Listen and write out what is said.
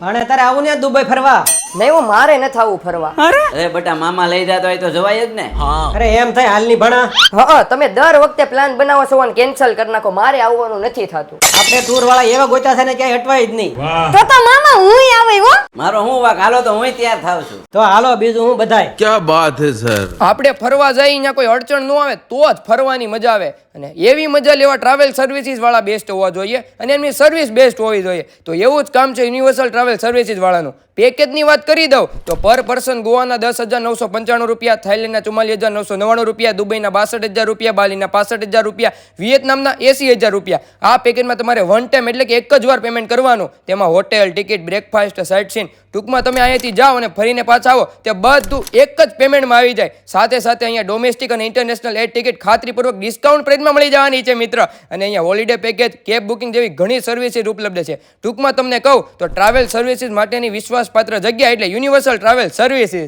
અને તારે આવું ને દુબઈ ફરવા? નહીં હું મારે નથી આવું ફરવા. અરે બટા મામા લઈ જતા હોય તો જવાય જ ને. અરે એમ થાય હાલની ભણા. હા તમે દર વખતે પ્લાન બનાવો છો અને કેન્સલ કરી નાખો. મારે આવવાનું નથી થતું. આપણે ટૂર વાળા એવા ગોતા છે ને ક્યાંય અટવાય જ નહીં. તો મામા હું આવે હો. મારો હું વાક હાલો તો હું તૈયાર થાવ છું. તો હાલો બીજું હું બધાય. क्या बात है सर. આપણે ફરવા જઈએ ત્યાં કોઈ અડચણ ન આવે તો જ ફરવાની મજા આવે. અને એવી મજા લેવા ટ્રાવેલ સર્વિસીસ વાળા બેસ્ટ હોવા જોઈએ અને એમની સર્વિસ બેસ્ટ હોવી જોઈએ. તો એવું જ કામ છે યુનિવર્સલ ટ્રાવેલ સર્વિસીસ વાળાનું. પેકેજની વાત કરી દઉં તો પર પર્સન ગોવાના 10,995 રૂપિયા, થાઈલેન્ડના 44,999 રૂપિયા, દુબઈના 62,000 રૂપિયા, બાલીના 65,000 રૂપિયા, વિયેતનામના 80,000 રૂપિયા. આ પેકેજમાં તમારે વન ટાઈમ એટલે કે એક જ વાર પેમેન્ટ કરવાનું. તેમાં hotel, ticket, breakfast, site scene, ટૂંકમાં તમે અહીંયાથી જાઓ અને ફરીને પાછા આવો તે બધું એક જ પેમેન્ટમાં આવી જાય. સાથે સાથે અહીંયા ડોમેસ્ટિક અને ઇન્ટરનેશનલ એર ટિકિટ ખાતરીપૂર્વક ડિસ્કાઉન્ટ પ્રાઇસમાં મળી જવાની છે મિત્ર. અને અહીંયા હોલિડે પેકેજ, કેબ બુકિંગ જેવી ઘણી સર્વિસીસ ઉપલબ્ધ છે. ટૂંકમાં તમને કહું તો ટ્રાવેલ સર્વિસીસ માટેની વિશ્વાસપાત્ર જગ્યા એટલે યુનિવર્સલ ટ્રાવેલ સર્વિસીસ.